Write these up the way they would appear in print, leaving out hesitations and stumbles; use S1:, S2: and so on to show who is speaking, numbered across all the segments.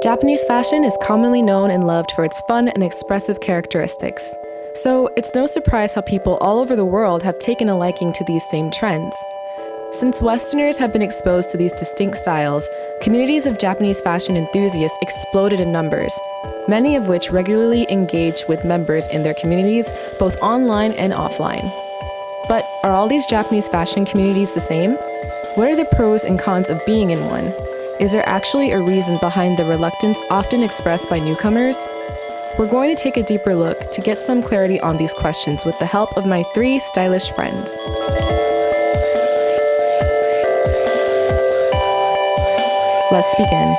S1: Japanese fashion is commonly known and loved for its fun and expressive characteristics. So it's no surprise how people all over the world have taken a liking to these same trends. Since Westerners have been exposed to these distinct styles, communities of Japanese fashion enthusiasts exploded in numbers, many of which regularly engage with members in their communities, both online and offline. But are all these Japanese fashion communities the same? What are the pros and cons of being in one? Is there actually a reason behind the reluctance often expressed by newcomers? We're going to take a deeper look to get some clarity on these questions with the help of my 3 stylish friends. Let's begin.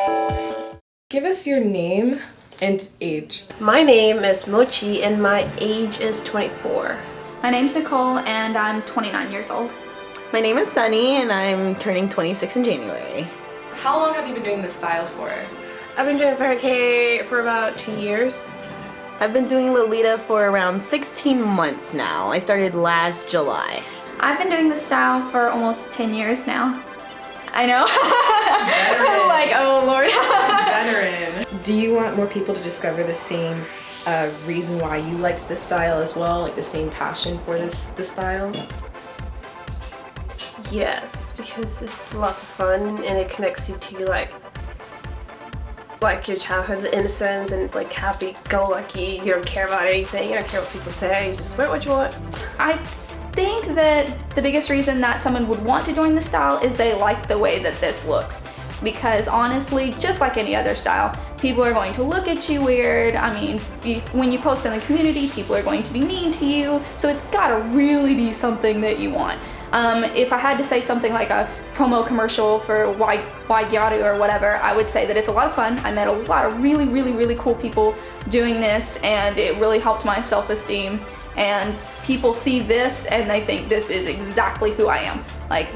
S1: Give us your name and age.
S2: My name is Mochi and my age is 24.
S3: My name's Nicole and I'm 29 years old.
S4: My name is Sunny and I'm turning 26 in January.
S1: How long have you been doing this style for?
S2: I've been doing fairy-kei for about 2 years.
S4: I've been doing Lolita for around 16 months now. I started last July.
S3: I've been doing this style for almost 10 years now. I know. Like, oh Lord.
S1: Veteran. Do you want more people to discover the same reason why you liked this style as well? Like the same passion for this style?
S2: Yes, because it's lots of fun and it connects you to like your childhood, the innocence and like happy-go-lucky. You don't care about anything. You don't care what people say. You just wear what you want.
S3: I think that the biggest reason that someone would want to join this style is they like the way that this looks. Because honestly, just like any other style, people are going to look at you weird. I mean, when you post in the community, people are going to be mean to you. So it's gotta really be something that you want. If I had to say something like a promo commercial for why Gyaru or whatever, I would say that it's a lot of fun. I met a lot of really cool people doing this and it really helped my self-esteem. And people see this and they think this is exactly who I am. Like,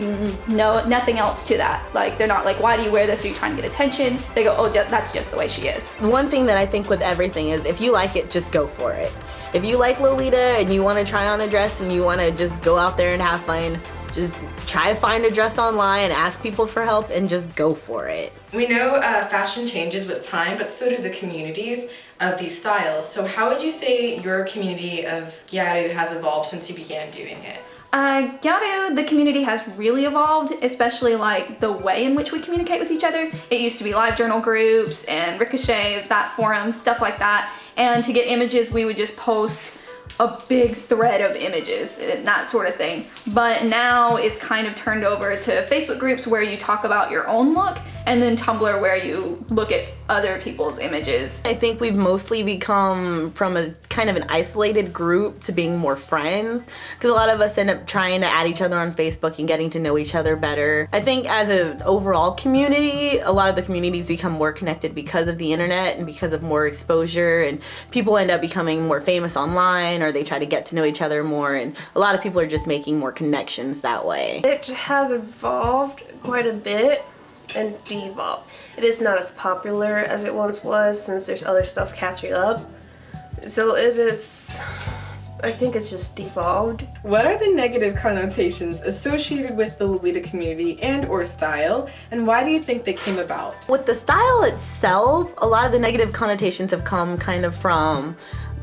S3: no, nothing else to that. Like, they're not like, why do you wear this? Are you trying to get attention? They go, oh, that's just the way she is.
S4: One thing that I think with everything is if you like it, just go for it. If you like Lolita and you want to try on a dress and you want to just go out there and have fun, just try to find a dress online, ask people for help, and just go for it.
S1: We know fashion changes with time, but so do the communities of these styles. So how would you say your community of Gyaru has evolved since you began doing it?
S3: Gyaru, the community has really evolved, especially like the way in which we communicate with each other. It used to be live journal groups and Ricochet, that forum, stuff like that. And to get images, we would just post a big thread of images and that sort of thing. But now it's kind of turned over to Facebook groups where you talk about your own look, and then Tumblr where you look at other people's images.
S4: I think we've mostly become from a kind of an isolated group to being more friends, because a lot of us end up trying to add each other on Facebook and getting to know each other better. I think as an overall community, a lot of the communities become more connected because of the internet and because of more exposure, and people end up becoming more famous online, or they try to get to know each other more, and a lot of people are just making more connections that way.
S2: It has evolved quite a bit and devolved. It is not as popular as it once was since there's other stuff catching up. So it is, I think it's just devolved.
S1: What are the negative connotations associated with the Lolita community and or style, and why do you think they came about?
S4: With the style itself, a lot of the negative connotations have come kind of from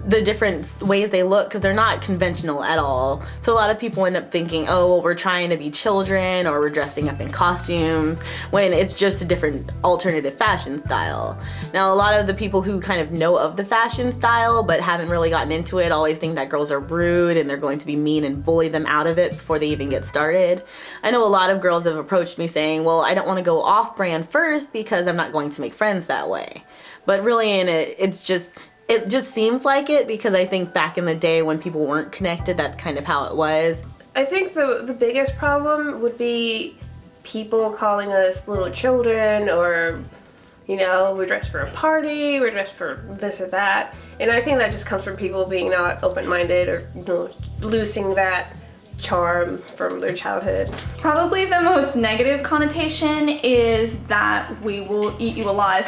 S4: the different ways they look, because they're not conventional at all. So a lot of people end up thinking, oh, well, we're trying to be children, or we're dressing up in costumes, when it's just a different alternative fashion style. Now, a lot of the people who kind of know of the fashion style but haven't really gotten into it always think that girls are rude and they're going to be mean and bully them out of it before they even get started. I know a lot of girls have approached me saying, well, I don't want to go off-brand first because I'm not going to make friends that way. But really in it, it just seems like it, because I think back in the day when people weren't connected, that's kind of how it was.
S2: I think the biggest problem would be people calling us little children, or, you know, we're dressed for a party, we're dressed for this or that. And I think that just comes from people being not open-minded, or, you know, losing that charm from their childhood.
S3: Probably the most negative connotation is that we will eat you alive.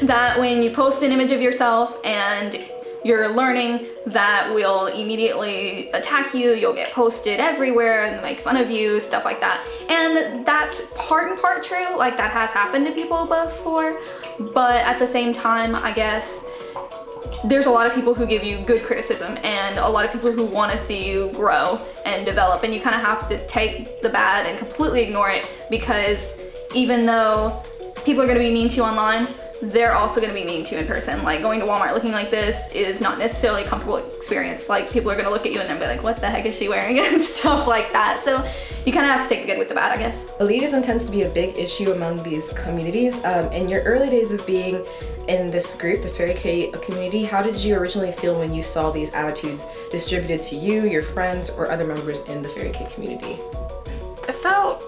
S3: That when you post an image of yourself and you're learning that will immediately attack you, you'll get posted everywhere and make fun of you, stuff like that. And that's part and part true, like that has happened to people before, but at the same time, I guess, there's a lot of people who give you good criticism and a lot of people who want to see you grow and develop, and you kind of have to take the bad and completely ignore it, because even though people are going to be mean to you online, they're also going to be mean to you in person. Like going to Walmart looking like this is not necessarily a comfortable experience. Like people are going to look at you and then be like, what the heck is she wearing, and stuff like that. So you kind of have to take the good with the bad, I guess.
S1: Elitism tends to be a big issue among these communities. In your early days of being in this group, the fairy-kei community, how did you originally feel when you saw these attitudes distributed to you, your friends, or other members in the fairy-kei community?
S2: I felt,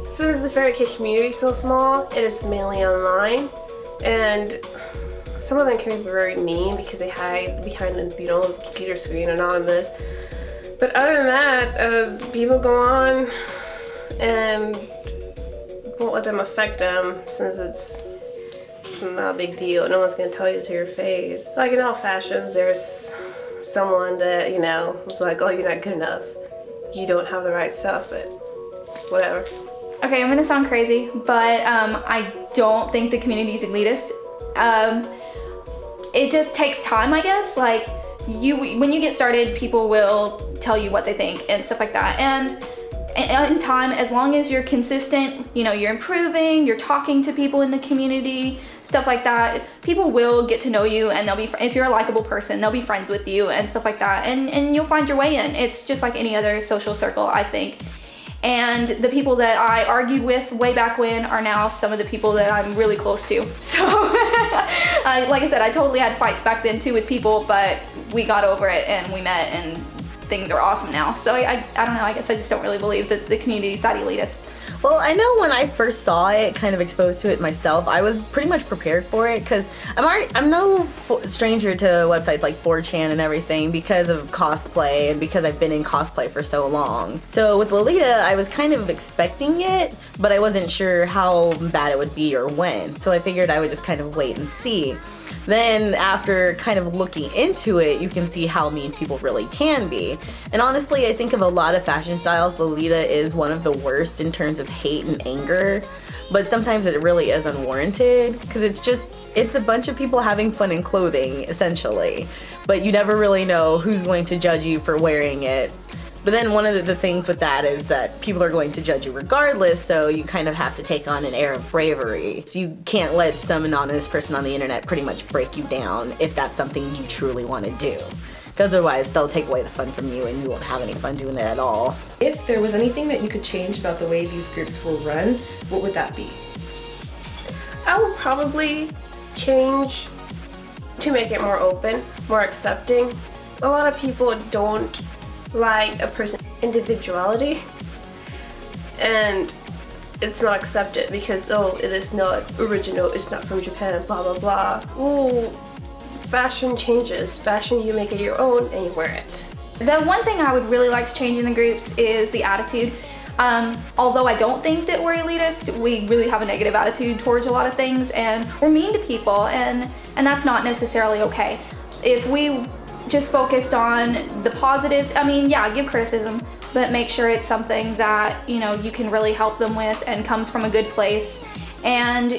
S2: since the fairy-kei community is so small, it is mainly online, and some of them can be very mean because they hide behind the computer screen, anonymous. But other than that, people go on and won't let them affect them, since it's not a big deal. No one's gonna tell you to your face. Like in all fashions, there's someone that, was like, oh, you're not good enough. You don't have the right stuff, but whatever.
S3: Okay, I'm gonna sound crazy, but I don't think the community's elitist. It just takes time, I guess. Like when you get started, people will tell you what they think and stuff like that. And in time, as long as you're consistent, you're improving, you're talking to people in the community, stuff like that, people will get to know you, and if you're a likable person, they'll be friends with you and stuff like that, and you'll find your way in. It's just like any other social circle, I think. And the people that I argued with way back when are now some of the people that I'm really close to. So, like I said, I totally had fights back then too with people, but we got over it and we met, and things are awesome now. So I don't know, I guess I just don't really believe that the community's that elitist.
S4: Well, I know when I first saw it, kind of exposed to it myself, I was pretty much prepared for it, because I'm no stranger to websites like 4chan and everything because of cosplay and because I've been in cosplay for so long. So with Lolita, I was kind of expecting it, but I wasn't sure how bad it would be or when. So I figured I would just kind of wait and see. Then after kind of looking into it, you can see how mean people really can be. And honestly, I think of a lot of fashion styles, Lolita is one of the worst in terms of hate and anger. But sometimes it really is unwarranted, because it's a bunch of people having fun in clothing, essentially. But you never really know who's going to judge you for wearing it. But then one of the things with that is that people are going to judge you regardless, so you kind of have to take on an air of bravery. So you can't let some anonymous person on the internet pretty much break you down if that's something you truly want to do. Because otherwise they'll take away the fun from you and you won't have any fun doing it at all.
S1: If there was anything that you could change about the way these groups will run, what would that be?
S2: I would probably change to make it more open, more accepting. A lot of people don't like a person's individuality, and it's not accepted because, oh, it is not original, it's not from Japan, blah blah blah. Ooh, fashion changes. Fashion, you make it your own and you wear it.
S3: The one thing I would really like to change in the groups is the attitude. Although I don't think that we're elitist, we really have a negative attitude towards a lot of things, and we're mean to people, and that's not necessarily okay. If we just focused on the positives, give criticism, but make sure it's something that, you can really help them with and comes from a good place. And,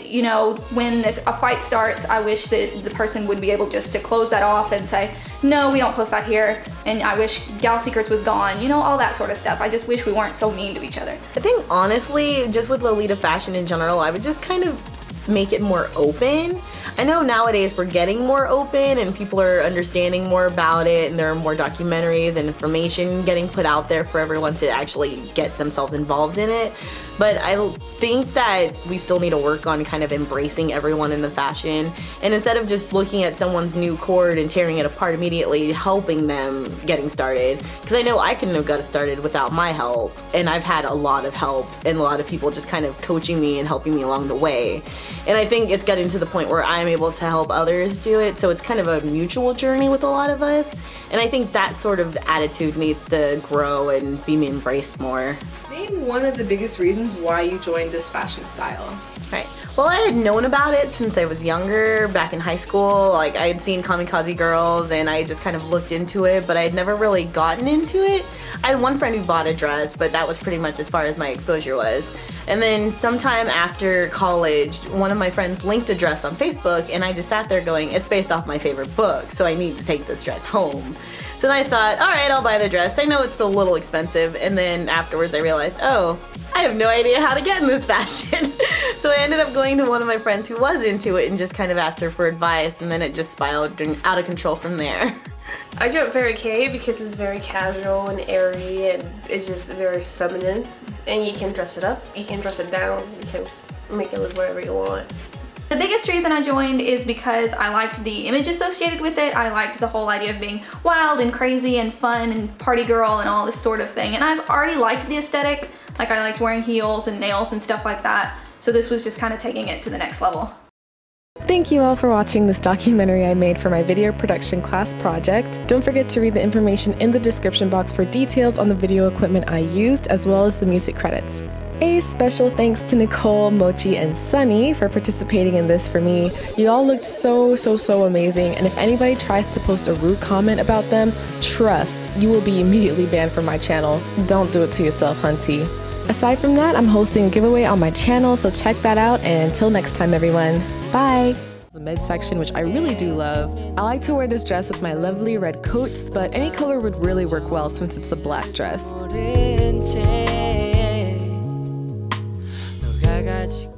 S3: when a fight starts, I wish that the person would be able just to close that off and say, no, we don't post that here, and I wish Gal Secrets was gone, all that sort of stuff. I just wish we weren't so mean to each other.
S4: I think honestly, just with Lolita fashion in general, I would just kind of make it more open. I know nowadays we're getting more open and people are understanding more about it, and there are more documentaries and information getting put out there for everyone to actually get themselves involved in it. But I think that we still need to work on kind of embracing everyone in the fashion, and instead of just looking at someone's new cord and tearing it apart immediately, helping them getting started. Because I know I couldn't have got started without my help, and I've had a lot of help and a lot of people just kind of coaching me and helping me along the way. And I think it's getting to the point where I'm able to help others do it, so it's kind of a mutual journey with a lot of us. And I think that sort of attitude needs to grow and be embraced more.
S1: name one of the biggest reasons why you joined this fashion style.
S4: Right. Well, I had known about it since I was younger, back in high school. Like, I had seen Kamikaze Girls, and I just kind of looked into it, but I had never really gotten into it. I had one friend who bought a dress, but that was pretty much as far as my exposure was. And then sometime after college, one of my friends linked a dress on Facebook, and I just sat there going, it's based off my favorite book, so I need to take this dress home. So then I thought, all right, I'll buy the dress. I know it's a little expensive. And then afterwards I realized, oh, I have no idea how to get in this fashion. So I ended up going to one of my friends who was into it and just kind of asked her for advice, and then it just spiraled out of control from there.
S2: I jump fairy-kei because it's very casual and airy, and it's just very feminine. And you can dress it up, you can dress it down, you can make it look whatever you want.
S3: The biggest reason I joined is because I liked the image associated with it. I liked the whole idea of being wild and crazy and fun and party girl and all this sort of thing. And I've already liked the aesthetic. Like, I liked wearing heels and nails and stuff like that. So this was just kind of taking it to the next level.
S1: Thank you all for watching this documentary I made for my video production class project. Don't forget to read the information in the description box for details on the video equipment I used, as well as the music credits. A special thanks to Nicole, Mochi, and Sunny for participating in this for me. You all looked so amazing, and if anybody tries to post a rude comment about them, trust, you will be immediately banned from my channel. Don't do it to yourself, hunty. Aside from that, I'm hosting a giveaway on my channel, so check that out, and until next time, everyone. Bye! The midsection, which I really do love. I like to wear this dress with my lovely red coats, but any color would really work well since it's a black dress.